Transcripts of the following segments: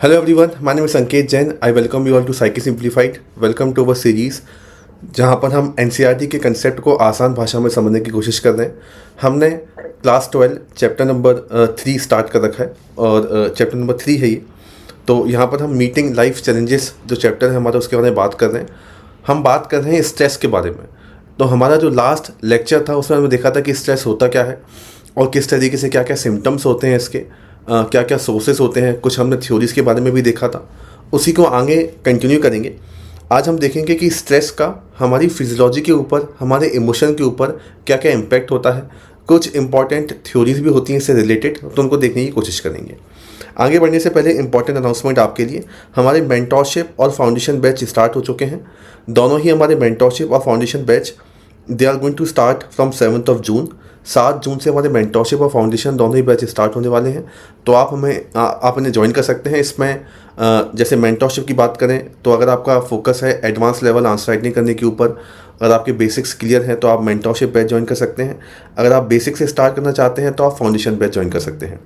Hello everyone, my name is Sanket Jain. I welcome you all to Psyche Simplified. Welcome to our series जहाँ पर हम NCERT के concept को आसान भाषा में समझने की कोशिश कर रहे हैं। हमने क्लास 12 चैप्टर नंबर 3 स्टार्ट कर रखा है और चैप्टर नंबर 3 है ये। तो यहाँ पर हम मीटिंग लाइफ चैलेंजेस जो चैप्टर है हमारा उसके बारे में बात कर रहे हैं। हम बात कर रहे हैं स्ट्रेस के बारे में। तो हमारा जो लास्ट लेक्चर था उसमें हमने देखा था कि स्ट्रेस होता क्या है और किस तरीके से क्या क्या सिम्टम्स होते हैं इसके, क्या क्या सोर्सेस होते हैं। कुछ हमने थ्योरीज़ के बारे में भी देखा था, उसी को आगे कंटिन्यू करेंगे। आज हम देखेंगे कि स्ट्रेस का हमारी फिजियोलॉजी के ऊपर, हमारे इमोशन के ऊपर क्या क्या इम्पैक्ट होता है। कुछ इंपॉर्टेंट थ्योरीज भी होती हैं इससे रिलेटेड, तो उनको देखने की कोशिश करेंगे। आगे बढ़ने से पहले इंपॉर्टेंट अनाउंसमेंट आपके लिए, हमारे मेंटरशिप और फाउंडेशन बैच स्टार्ट हो चुके हैं। दोनों ही हमारे मेंटरशिप और foundation batch they are going to start from 7 June. 7 जून से हमारे मेंटरशिप और फाउंडेशन दोनों ही बैच स्टार्ट होने वाले हैं। तो आप इन्हें ज्वाइन कर सकते हैं। इसमें जैसे मेंटरशिप की बात करें तो अगर आपका फोकस है एडवांस लेवल आंसर राइटिंग करने के ऊपर, अगर आपके बेसिक्स क्लियर हैं तो आप मेंटरशिप बैच ज्वाइन कर सकते हैं। अगर आप बेसिक से स्टार्ट करना चाहते हैं तो आप फाउंडेशन बैच ज्वाइन कर सकते हैं।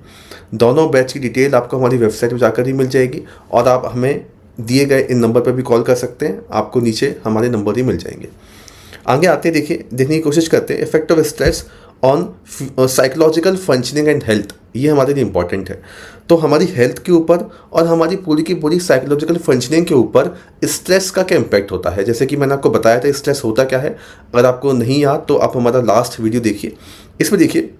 दोनों बैच की डिटेल आपको हमारी वेबसाइट पर जाकर ही मिल जाएगी और आप हमें दिए गए इन नंबर पर भी कॉल कर सकते हैं, आपको नीचे हमारे नंबर ही मिल जाएंगे। आगे आते देखने की कोशिश करते हैं effect of stress on psychological functioning and health. ये हमारे लिए इंपॉर्टेंट है। तो हमारी हेल्थ के ऊपर और हमारी पूरी की पूरी साइकोलॉजिकल फंक्शनिंग के ऊपर स्ट्रेस का क्या इम्पैक्ट होता है। जैसे कि मैंने आपको बताया था स्ट्रेस होता क्या है। अगर आपको नहीं याद तो आप हमारा लास्ट वीडियो देखिए। इसमें देखिए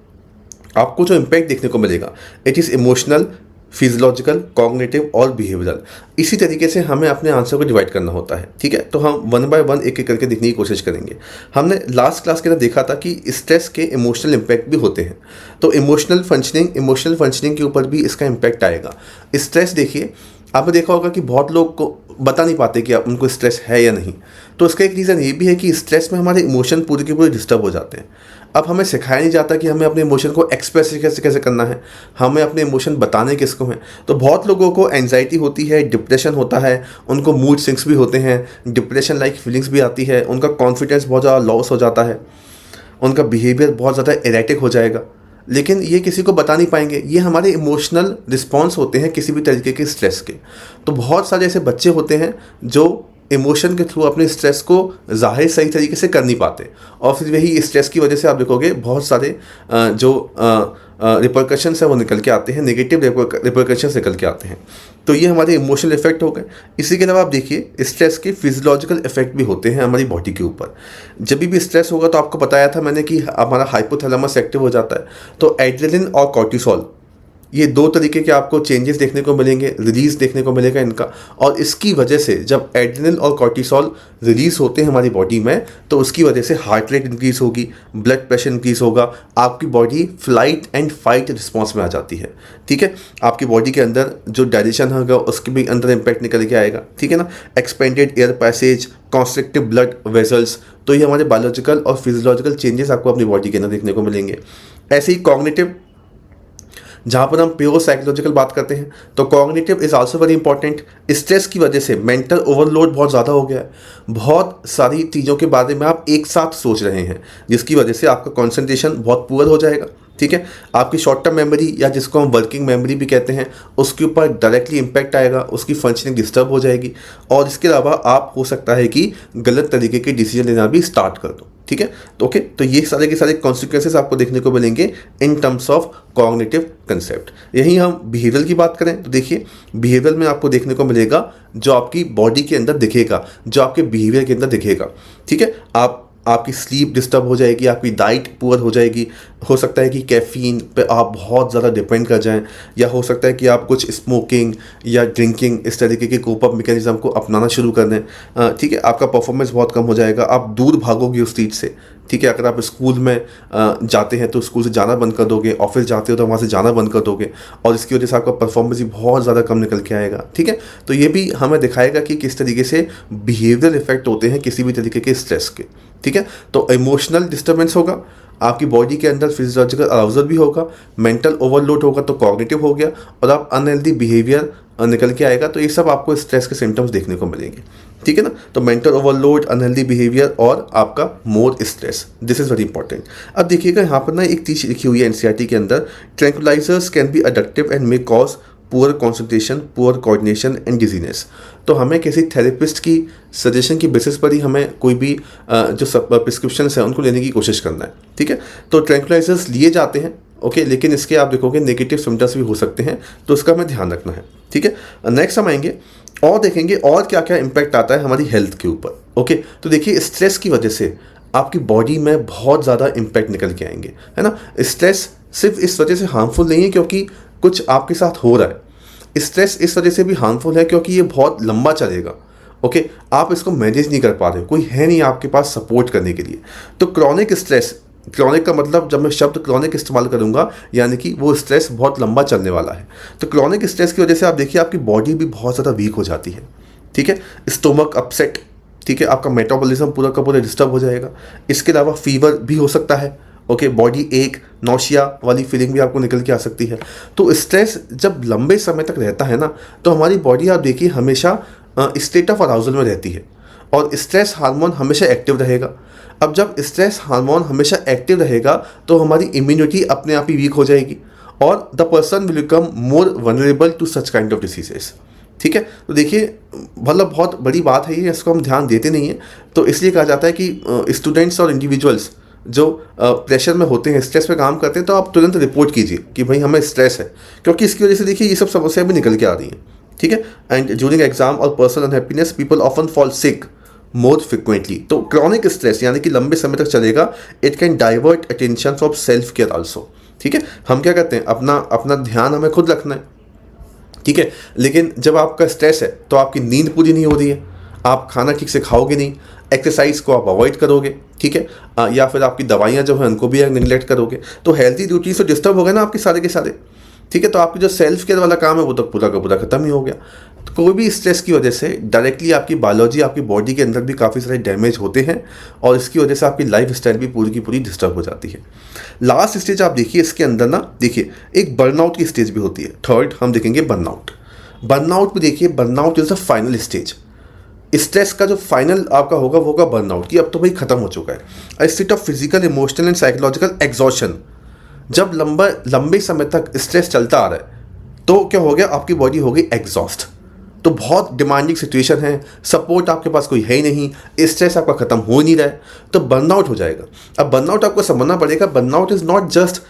आपको जो इम्पैक्ट देखने को मिलेगा, it is emotional, physiological, cognitive और बिहेवियरल। इसी तरीके से हमें अपने आंसर को डिवाइड करना होता है। ठीक है, तो हम वन बाय वन एक एक करके देखने की कोशिश करेंगे। हमने लास्ट क्लास के अंदर देखा था कि स्ट्रेस के इमोशनल इम्पैक्ट भी होते हैं। तो इमोशनल फंक्शनिंग के ऊपर भी इसका इम्पैक्ट आएगा। स्ट्रेस देखिए, आपने देखा होगा कि बहुत लोग को बता नहीं पाते कि उनको स्ट्रेस है या नहीं। तो इसका एक रीज़न ये भी है कि स्ट्रेस में हमारे इमोशन पूरे के पूरे डिस्टर्ब हो जाते हैं। अब हमें सिखाया नहीं जाता कि हमें अपने इमोशन को एक्सप्रेस कैसे करना है, हमें अपने इमोशन बताने किसको हैं। तो बहुत लोगों को एंजाइटी होती है, डिप्रेशन होता है, उनको मूड स्विंग्स भी होते हैं, डिप्रेशन लाइक फीलिंग्स भी आती है, उनका कॉन्फिडेंस बहुत ज़्यादा लॉस हो जाता है, उनका बिहेवियर बहुत ज़्यादा एरेटिक हो जाएगा। लेकिन ये किसी को बता नहीं पाएंगे। ये हमारे इमोशनल रिस्पॉन्स होते हैं किसी भी तरीके के स्ट्रेस के। तो बहुत सारे ऐसे बच्चे होते हैं जो इमोशन के थ्रू अपने स्ट्रेस को जाहिर सही तरीके से कर नहीं पाते और फिर वही स्ट्रेस की वजह से आप देखोगे बहुत सारे जो रिपरकशंस है वो निकल के आते हैं, नेगेटिव रिपरकशंस निकल के आते हैं। तो ये हमारे इमोशनल इफेक्ट हो गए। इसी के अलावा आप देखिए स्ट्रेस के फिजियोलॉजिकल इफेक्ट भी होते हैं हमारी बॉडी के ऊपर। जब भी स्ट्रेस होगा तो आपको बताया था मैंने कि हमारा हाइपोथैलेमस एक्टिव हो जाता है। तो एड्रेनलिन और कॉर्टिसोल, ये दो तरीके के आपको चेंजेस देखने को मिलेंगे, रिलीज देखने को मिलेगा इनका। और इसकी वजह से जब एड्रेनलिन और कॉर्टिसोल रिलीज होते हैं हमारी बॉडी में तो उसकी वजह से हार्ट रेट इंक्रीज होगी, ब्लड प्रेशर इंक्रीज होगा, आपकी body flight and fight response में आ जाती है। ठीक है, आपकी बॉडी के अंदर जो डाइजेशन होगा उसके भी अंदर इम्पैक्ट निकल के आएगा। ठीक है ना, expanded air passage, constrictive blood vessels. तो ये हमारे बायोलॉजिकल और फिजियोलॉजिकल चेंजेस आपको अपनी बॉडी के अंदर देखने को मिलेंगे। ऐसे ही कॉग्निटिव, जहाँ पर हम प्योर साइकोलॉजिकल बात करते हैं तो cognitive is also very important. Stress की वजह से मेंटल ओवरलोड बहुत ज़्यादा हो गया है। बहुत सारी चीज़ों के बारे में आप एक साथ सोच रहे हैं जिसकी वजह से आपका कंसंट्रेशन बहुत पुअर हो जाएगा। ठीक है, आपकी शॉर्ट टर्म मेमोरी या जिसको हम वर्किंग मेमोरी भी कहते हैं उसके ऊपर डायरेक्टली इम्पैक्ट आएगा, उसकी फंक्शनिंग डिस्टर्ब हो जाएगी और इसके अलावा आप हो सकता है कि गलत तरीके के डिसीजन लेना भी स्टार्ट कर दो। ठीक है, तो ओके, तो ये सारे के सारे कॉन्सिक्वेंसेस आपको देखने को मिलेंगे in terms of cognitive concept. यही हम बिहेवियर की बात करें तो देखिए बिहेवियर में आपको देखने को मिलेगा जो आपकी बॉडी के अंदर दिखेगा, जो आपके बिहेवियर के अंदर दिखेगा। ठीक है, आपकी स्लीप डिस्टर्ब हो जाएगी, आपकी डाइट पुअर हो जाएगी, हो सकता है कि कैफ़ीन पे आप बहुत ज़्यादा डिपेंड कर जाएं, या हो सकता है कि आप कुछ स्मोकिंग या ड्रिंकिंग इस तरीके के कोप अप मैकेनिज्म को अपनाना शुरू कर दें। ठीक है, आपका परफॉर्मेंस बहुत कम हो जाएगा, आप दूर भागोगे उस चीज़ से। ठीक है, अगर आप स्कूल में जाते हैं तो स्कूल से जाना बंद कर दोगे, ऑफिस जाते हो तो वहाँ से जाना बंद कर दोगे और इसकी वजह से आपका परफॉर्मेंस भी बहुत ज़्यादा कम निकल के आएगा। ठीक है, तो ये भी हमें दिखाएगा कि किस तरीके से बिहेवियरल इफेक्ट होते हैं किसी भी तरीके के स्ट्रेस के। ठीक है, तो इमोशनल डिस्टर्बेंस होगा, आपकी बॉडी के अंदर फिजियोलॉजिकल अराउजल भी होगा, मेंटल ओवरलोड होगा तो कॉग्निटिव हो गया और आप अनहेल्दी बिहेवियर निकल के आएगा। तो ये सब आपको स्ट्रेस के सिम्टम्स देखने को मिलेंगे। ठीक है ना, तो मेंटल ओवरलोड, अनहेल्दी बिहेवियर और आपका more stress, this is very important. अब देखिएगा यहाँ पर ना एक चीज़ लिखी हुई है एनसीईआरटी के अंदर, tranquilizers can be addictive and may cause poor concentration, poor coordination and dizziness. तो हमें किसी थेरेपिस्ट की सजेशन की बेसिस पर ही हमें कोई भी जो सब प्रिस्क्रिप्शन है उनको लेने की कोशिश करना है, ठीक है। तो ट्रैंक्विलाइजर्स लिए जाते हैं, ओके, लेकिन इसके आप देखोगे नेगेटिव सिम्टम्स भी हो सकते हैं, तो इसका हमें ध्यान रखना है, ठीक है। नेक्स्ट हम आएंगे और देखेंगे और क्या क्या इम्पैक्ट आता है हमारी हेल्थ के ऊपर, ओके। तो देखिए स्ट्रेस की वजह से आपकी बॉडी में बहुत ज़्यादा इम्पैक्ट निकल के आएंगे, है ना। स्ट्रेस सिर्फ इस वजह से हार्मफुल नहीं है क्योंकि कुछ आपके साथ हो रहा है, स्ट्रेस इस वजह से भी हार्मफुल है क्योंकि ये बहुत लंबा चलेगा, ओके। आप इसको मैनेज नहीं कर पा रहे, कोई है नहीं आपके पास सपोर्ट करने के लिए। तो क्रॉनिक स्ट्रेस, क्रॉनिक का मतलब जब मैं शब्द क्रॉनिक इस्तेमाल करूंगा यानी कि वो स्ट्रेस बहुत लंबा चलने वाला है। तो क्रॉनिक स्ट्रेस की वजह से आप देखिए आपकी बॉडी भी बहुत ज़्यादा वीक हो जाती है, ठीक है। स्टोमक अपसेट, ठीक है, आपका मेटाबॉलिज्म पूरा का पूरा डिस्टर्ब हो जाएगा। इसके अलावा फीवर भी हो सकता है, ओके, बॉडी एक नौशिया वाली फीलिंग भी आपको निकल के आ सकती है। तो स्ट्रेस जब लंबे समय तक रहता है ना, तो हमारी बॉडी आप देखिए हमेशा स्टेट ऑफ अराउजल में रहती है और स्ट्रेस हार्मोन हमेशा एक्टिव रहेगा। अब जब स्ट्रेस हार्मोन हमेशा एक्टिव रहेगा तो हमारी इम्यूनिटी अपने आप ही वीक हो जाएगी और the person will become more vulnerable to such kind of diseases, ठीक है। तो देखिए मतलब बहुत बड़ी बात है ये, इसको हम ध्यान देते नहीं हैं। तो इसलिए कहा जाता है कि स्टूडेंट्स और इंडिविजुअल्स जो प्रेशर में होते हैं, स्ट्रेस पे काम करते हैं, तो आप तुरंत रिपोर्ट कीजिए कि भाई हमें स्ट्रेस है, क्योंकि इसकी वजह से देखिए ये सब समस्याएं भी निकल के आ रही हैं, ठीक है। एंड ड्यूरिंग एग्जाम और personal unhappiness people often fall sick more frequently. तो क्रॉनिक स्ट्रेस यानी कि लंबे समय तक चलेगा, it can divert attention from self care also, ठीक है। हम क्या कहते हैं, अपना ध्यान हमें खुद रखना है, ठीक है। लेकिन जब आपका स्ट्रेस है तो आपकी नींद पूरी नहीं हो रही है, आप खाना ठीक से खाओगे नहीं, एक्सरसाइज को आप अवॉइड करोगे, ठीक है, या फिर आपकी दवाइयाँ जो हैं उनको भी निगलेक्ट करोगे, तो हेल्थी रूटीन से डिस्टर्ब हो गए ना आपके सारे के सारे, ठीक है। तो आपकी जो सेल्फ केयर वाला काम है वो तो पूरा का पूरा खत्म ही हो गया। तो कोई भी स्ट्रेस की वजह से डायरेक्टली आपकी बायोलॉजी, आपकी बॉडी के अंदर भी काफ़ी सारे डैमेज होते हैं और इसकी वजह से आपकी लाइफ स्टाइल भी पूरी की पूरी डिस्टर्ब हो जाती है। लास्ट स्टेज आप देखिए इसके अंदर ना, देखिए एक बर्नआउट की स्टेज भी होती है। थर्ड हम देखेंगे बर्नआउट। बर्नआउट भी देखिए, burnout is the final stage. Stress का जो फाइनल आपका होगा वो होगा बर्नआउट, कि अब तो भाई खत्म हो चुका है। A state of physical, emotional and psychological exhaustion. जब लंबे समय तक स्ट्रेस चलता आ रहा है तो क्या हो गया, आपकी बॉडी हो गई एग्जॉस्ट। तो बहुत डिमांडिंग सिचुएशन है, सपोर्ट आपके पास कोई है ही नहीं, स्ट्रेस आपका खत्म हो नहीं रहा है, तो बर्नआउट हो जाएगा। अब बर्नआउट आपको समझना पड़ेगा, burnout is not just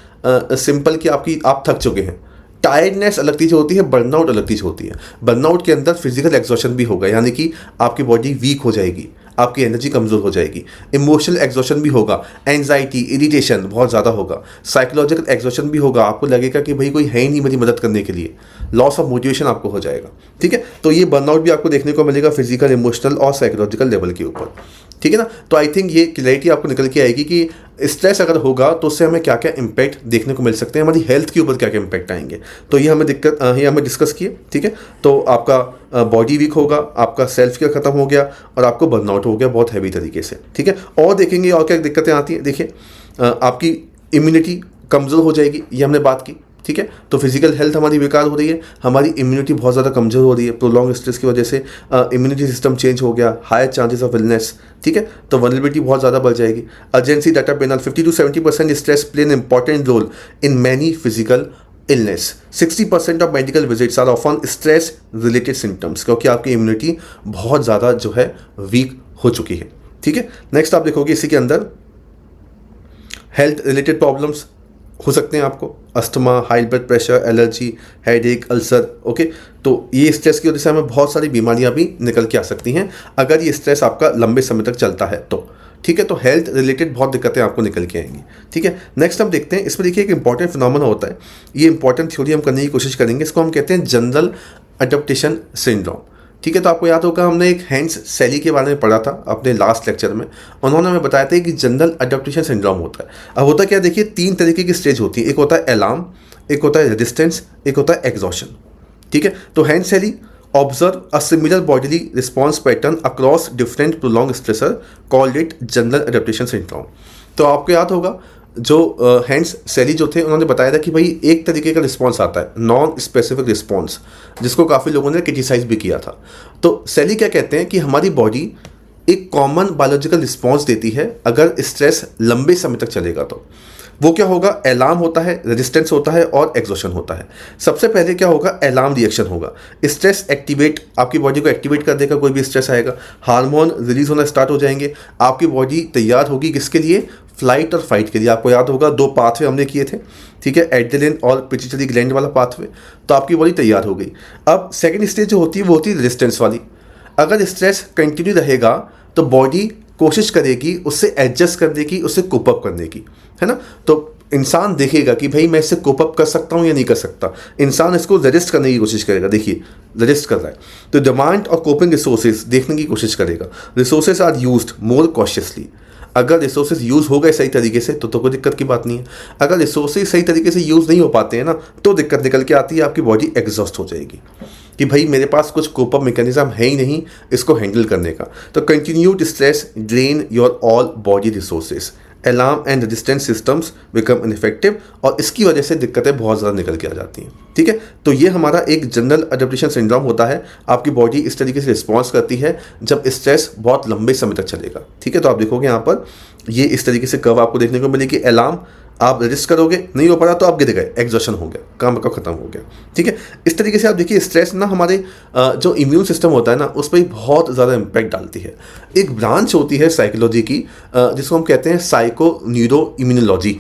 simple कि आप थक चुके हैं। टायर्डनेस अलग चीज़ होती है, बर्नआउट अलग चीज़ होती है। बर्नआउट के अंदर फिजिकल एग्जॉशन भी होगा, यानी कि आपकी बॉडी वीक हो जाएगी, आपकी एनर्जी कमज़ोर हो जाएगी। इमोशनल एग्जॉशन भी होगा, एंजाइटी, इरिटेशन बहुत ज़्यादा होगा। साइकोलॉजिकल एग्जॉशन भी होगा, आपको लगेगा कि भाई कोई है ही नहीं मेरी मदद करने के लिए, लॉस ऑफ मोटिवेशन आपको हो जाएगा, ठीक है। तो ये बर्नआउट भी आपको देखने को मिलेगा फिजिकल, इमोशनल और साइकोलॉजिकल लेवल के ऊपर, ठीक है ना। तो आई थिंक ये क्लैरिटी आपको निकल के आएगी कि स्ट्रेस अगर होगा तो उससे हमें क्या क्या इंपैक्ट देखने को मिल सकते हैं, हमारी हेल्थ के ऊपर क्या क्या इंपैक्ट आएंगे। तो ये हमें डिस्कस किए, ठीक है। तो आपका बॉडी वीक होगा, आपका सेल्फ केयर खत्म हो गया और आपको बर्नआउट हो गया बहुत हैवी तरीके से, ठीक है। और देखेंगे और क्या दिक्कतें आती हैं। देखिए आपकी इम्यूनिटी कमज़ोर हो जाएगी, ये हमने बात की, ठीक है। तो फिजिकल हेल्थ हमारी बेकार हो रही है, हमारी इम्यूनिटी बहुत ज़्यादा कमज़ोर हो रही है, प्रोलॉन्ग स्ट्रेस की वजह से इम्यूनिटी सिस्टम चेंज हो गया, हायर चांसेस ऑफ इलनेस, ठीक है। तो वल्नरेबिलिटी बहुत ज़्यादा बढ़ जाएगी। Urgency data panel 50 to 70% stress play an important role in many physical illness. 60% of medical visits are often stress related symptoms, क्योंकि आपकी इम्यूनिटी बहुत ज़्यादा जो है वीक हो चुकी है, ठीक है। नेक्स्ट आप देखोगे इसी के अंदर हेल्थ रिलेटेड प्रॉब्लम्स हो सकते हैं आपको, asthma, high blood pressure, allergy, headache, ulcer, okay. तो ये स्ट्रेस की वजह से हमें बहुत सारी बीमारियां भी निकल के आ सकती हैं अगर ये स्ट्रेस आपका लंबे समय तक चलता है तो, ठीक है। तो हेल्थ रिलेटेड बहुत दिक्कतें आपको निकल के आएंगी, ठीक है। नेक्स्ट हम देखते हैं, इसमें देखिए एक इंपॉर्टेंट फिनोमेना होता है, ये इंपॉर्टेंट थ्योरी हम करने की कोशिश करेंगे, इसको हम कहते हैं जनरल अडॉप्टेशन सिंड्रोम, ठीक है। तो आपको याद होगा हमने एक हैंस सेली के बारे में पढ़ा था अपने लास्ट लेक्चर में, उन्होंने हमें बताया था कि जनरल अडॉप्टेशन सिंड्रोम होता है। अब होता क्या, देखिए 3 तरीके की स्टेज होती है, एक होता है अलार्म, एक होता है रेजिस्टेंस, एक होता है एग्जॉशन, ठीक है। तो हैंस सेली observe a similar bodily response pattern across different prolong stressor, called it general adaptation syndrome. तो आपको याद होगा जो हैंस सेली जो थे उन्होंने बताया था कि भाई एक तरीके का रिस्पॉन्स आता है, नॉन स्पेसिफिक रिस्पॉन्स, जिसको काफ़ी लोगों ने क्रिटिसाइज भी किया था। तो सेली क्या कहते हैं कि हमारी बॉडी एक कॉमन बायोलॉजिकल रिस्पॉन्स देती है अगर स्ट्रेस लंबे समय तक चलेगा तो। वो क्या होगा, अलार्म होता है, रेजिस्टेंस होता है और एग्जॉशन होता है। सबसे पहले क्या होगा, अलार्म रिएक्शन होगा। स्ट्रेस एक्टिवेट, आपकी बॉडी को एक्टिवेट कर देगा, कोई भी स्ट्रेस आएगा, हार्मोन रिलीज होना स्टार्ट हो जाएंगे, आपकी बॉडी तैयार होगी किसके लिए, फ्लाइट और फाइट के लिए। आपको याद होगा 2 पाथवे हमने किए थे, ठीक है, एड्रेनलिन और पिट्यूटरी ग्लैंड वाला पाथवे, तो आपकी बॉडी तैयार हो गई। अब सेकेंड स्टेज जो होती है वो होती है रेजिस्टेंस वाली। अगर स्ट्रेस कंटिन्यू रहेगा तो बॉडी कोशिश करेगी उससे एडजस्ट करने की, उससे कोप अप करने की, है ना। तो इंसान देखेगा कि भाई मैं इससे कोप अप कर सकता हूँ या नहीं कर सकता, इंसान इसको रेजिस्ट करने की कोशिश करेगा। देखिए रेजिस्ट कर रहा है तो डिमांड और कोपिंग रिसोर्सेज देखने की कोशिश करेगा। Resources are used more cautiously. अगर रिसोर्सेज यूज़ हो गए सही तरीके से तो कोई दिक्कत की बात नहीं है। अगर रिसोर्सेज सही तरीके से यूज़ नहीं हो पाते हैं ना, तो दिक्कत निकल के आती है, आपकी बॉडी एग्जॉस्ट हो जाएगी कि भाई मेरे पास कुछ कोप अप मैकेनिज्म है ही नहीं इसको हैंडल करने का। तो continued stress drain your all body resources, alarm and resistance systems become ineffective, और इसकी वजह से दिक्कतें बहुत ज़्यादा निकल के आ जाती हैं। ठीक है, तो ये हमारा एक जनरल अडेप्टेशन सिंड्रोम होता है। आपकी बॉडी इस तरीके से रिस्पॉन्स करती है जब स्ट्रेस बहुत लंबे समय तक चलेगा। ठीक है, तो आप देखोगे यहाँ पर ये इस तरीके से कर्व आपको देखने को मिलेगी। अलार्म आप रजिस्ट करोगे, नहीं हो पा रहा तो आप गिर गए, एग्जॉशन हो गया, काम का खत्म हो गया। ठीक है, इस तरीके से आप देखिए स्ट्रेस ना हमारे जो इम्यून सिस्टम होता है ना उस पर बहुत ज़्यादा इम्पैक्ट डालती है। एक ब्रांच होती है साइकोलॉजी की जिसको हम कहते हैं psycho neuro immunology.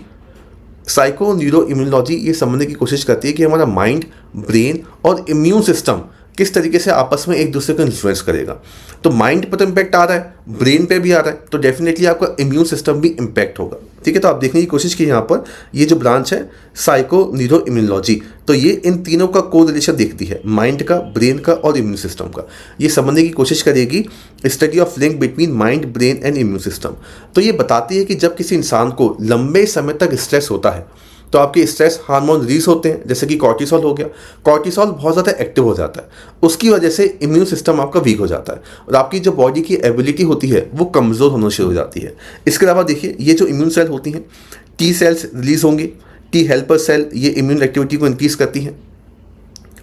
Psycho neuro immunology ये समझने की कोशिश करती है कि हमारा माइंड, ब्रेन और इम्यून सिस्टम किस तरीके से आपस में एक दूसरे को इन्फ्लुएंस करेगा। तो माइंड पर तो इम्पैक्ट आ रहा है, ब्रेन पे भी आ रहा है, तो डेफिनेटली आपका इम्यून सिस्टम भी इम्पैक्ट होगा। ठीक है, तो आप देखने की कोशिश की यहाँ पर ये जो ब्रांच है साइको न्यूरो इम्यूनोलॉजी, तो ये इन तीनों का को रिलेशन देखती है, माइंड का, ब्रेन का और इम्यून सिस्टम का। ये समझने की कोशिश करेगी study of link between mind, brain and immune system. तो ये बताती है कि जब किसी इंसान को लंबे समय तक स्ट्रेस होता है तो आपके स्ट्रेस हार्मोन रिलीज होते हैं, जैसे कि कॉर्टिसोल हो गया। कॉर्टिसोल बहुत ज़्यादा एक्टिव हो जाता है, उसकी वजह से इम्यून सिस्टम आपका वीक हो जाता है और आपकी जो बॉडी की एबिलिटी होती है वो कमज़ोर होना शुरू हो जाती है। इसके अलावा देखिए ये जो इम्यून सेल होती हैं, टी सेल्स रिलीज होंगे, टी हेल्पर सेल ये इम्यून एक्टिविटी को इंक्रीज करती हैं।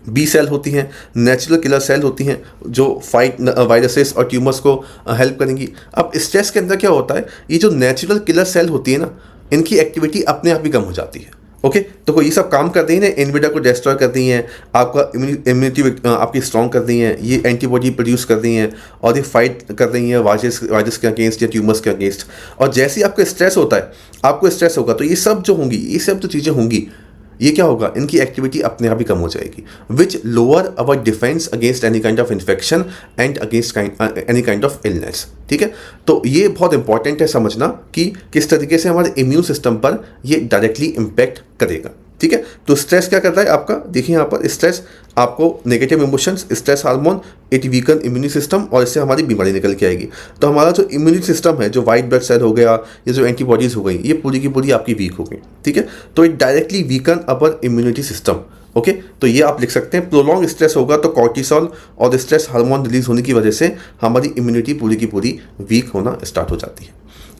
बी सेल होती हैं, नेचुरल किलर सेल होती हैं जो फाइट वायरसेस और ट्यूमर्स को हेल्प करेंगी। अब स्ट्रेस के अंदर क्या होता है, ये जो नेचुरल किलर सेल होती है ना, इनकी एक्टिविटी अपने आप ही कम हो जाती है। ओके, तो ये सब काम करती हैं ना, इनविडा को डिस्ट्रॉय करती हैं, आपका इम्यूनिटी आपकी स्ट्रॉन्ग कर दी हैं, ये एंटीबॉडी प्रोड्यूस कर दी हैं और ये फाइट कर रही हैं वायरस के अगेंस्ट या ट्यूमर्स के अगेंस्ट। और जैसे ही आपको स्ट्रेस होता है, आपको स्ट्रेस होगा तो ये सब जो होंगी, ये सब जो चीज़ें होंगी, ये क्या होगा, इनकी एक्टिविटी अपने आप ही कम हो जाएगी, which lower our defence against any kind of infection and against any kind of illness. ठीक है, तो ये बहुत इंपॉर्टेंट है समझना कि किस तरीके से हमारे इम्यून सिस्टम पर ये डायरेक्टली इम्पैक्ट करेगा। ठीक है, तो स्ट्रेस क्या करता है आपका, देखिए यहाँ पर स्ट्रेस आपको negative emotions, stress hormone, it weaken immune system और इससे हमारी बीमारी निकल के आएगी। तो हमारा जो इम्यून सिस्टम है, जो वाइट ब्लड सेल हो गया, ये जो एंटीबॉडीज़ हो गई, ये पूरी की पूरी आपकी वीक हो गई। ठीक है, तो it directly weaken our immunity system. Okay, तो ये आप लिख सकते हैं, प्रोलॉन्ग स्ट्रेस होगा तो कॉर्टिसोल और स्ट्रेस हार्मोन रिलीज होने की वजह से हमारी इम्यूनिटी पूरी की पूरी वीक होना स्टार्ट हो जाती है।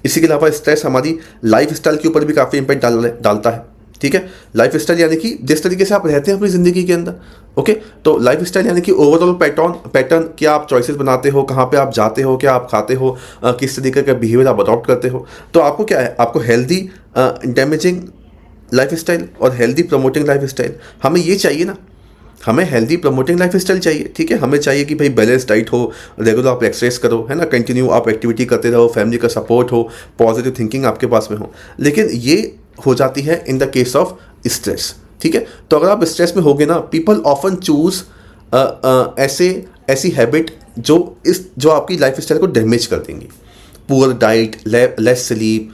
इसी के अलावा स्ट्रेस हमारी लाइफ स्टाइल के ऊपर भी काफ़ी इम्पैक्ट डालता है। ठीक है, लाइफ स्टाइल यानी कि जिस तरीके से आप रहते हैं अपनी ज़िंदगी के अंदर। ओके, तो लाइफ स्टाइल यानी कि ओवरऑल पैटर्न, क्या आप चॉइसेस बनाते हो, कहाँ पे आप जाते हो, क्या आप खाते हो, किस तरीके का बिहेवियर आप अडॉप्ट करते हो। तो आपको क्या है, आपको हेल्दी डैमेजिंग लाइफ स्टाइल और हेल्दी प्रमोटिंग लाइफ स्टाइल, हमें ये चाहिए ना, हमें हेल्दी प्रमोटिंग लाइफ स्टाइल चाहिए। ठीक है, हमें चाहिए कि भाई बैलेंस डाइट हो, रेगुलर आप एक्सरसाइज करो, है ना, कंटिन्यू आप एक्टिविटी करते रहो, फैमिली का सपोर्ट हो, पॉजिटिव थिंकिंग आपके पास में हो। लेकिन ये हो जाती है in the case of stress. ठीक है, तो अगर आप स्ट्रेस में होगे ना, पीपल ऑफन चूज ऐसी हैबिट जो आपकी लाइफ स्टाइल को डैमेज कर देंगी। Poor diet, less sleep,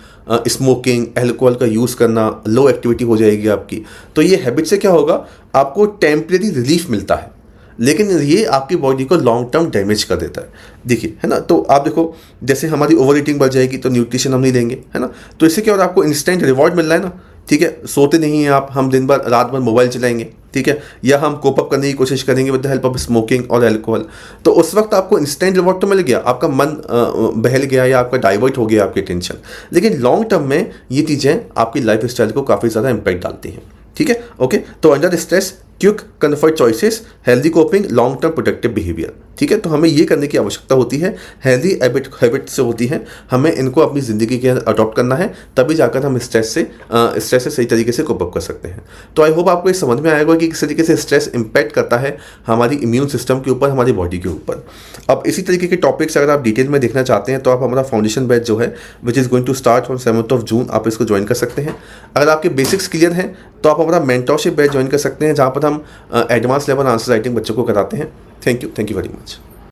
smoking, alcohol का यूज़ करना, लो एक्टिविटी हो जाएगी आपकी। तो ये हैबिट से क्या होगा, आपको टेम्परेरी रिलीफ मिलता है, लेकिन ये आपकी बॉडी को लॉन्ग टर्म डैमेज कर देता है। देखिए, है ना, तो आप देखो जैसे हमारी ओवर ईटिंग बढ़ जाएगी तो न्यूट्रिशन हम नहीं लेंगे, है ना, तो इससे क्या हो रहा है, आपको इंस्टेंट रिवॉर्ड मिल रहा है ना। ठीक है, सोते नहीं हैं आप, हम दिन भर रात भर मोबाइल चलाएंगे, ठीक है, या हम कोप अप करने की कोशिश करेंगे with the help of smoking और अल्कोहल। तो उस वक्त आपको इंस्टेंट रिवॉर्ड तो मिल गया, आपका मन बहल गया या आपका डाइवर्ट हो गया आपकी टेंशन, लेकिन लॉन्ग टर्म में ये चीज़ें आपकी लाइफ स्टाइल को काफ़ी ज़्यादा इम्पैक्ट डालती हैं। ठीक है, ओके, तो under stress quick comfort choices, healthy coping, long term protective behaviour. ठीक है, तो हमें ये करने की आवश्यकता होती है, हेल्दी हैबिट से होती है, हमें इनको अपनी ज़िंदगी के अंदर अडॉप्ट करना है, तभी जाकर हम स्ट्रेस से सही तरीके से कोप अप कर सकते हैं। तो आई होप आपको ये समझ में आएगा कि किस तरीके से स्ट्रेस इम्पैक्ट करता है हमारी इम्यून सिस्टम के ऊपर, हमारी बॉडी के ऊपर। अब इसी तरीके के टॉपिक्स अगर आप डिटेल में देखना चाहते हैं तो आप हमारा फाउंडेशन बैच जो है which is going to start from 7 June, आप इसको ज्वाइन कर सकते हैं। अगर आपके बेसिक्स क्लियर हैं तो आप हमारा मेंटरशिप बैच ज्वाइन कर सकते हैं, जहाँ पर हम एडवांस लेवल आंसर राइटिंग बच्चों को कराते हैं। Thank you very much.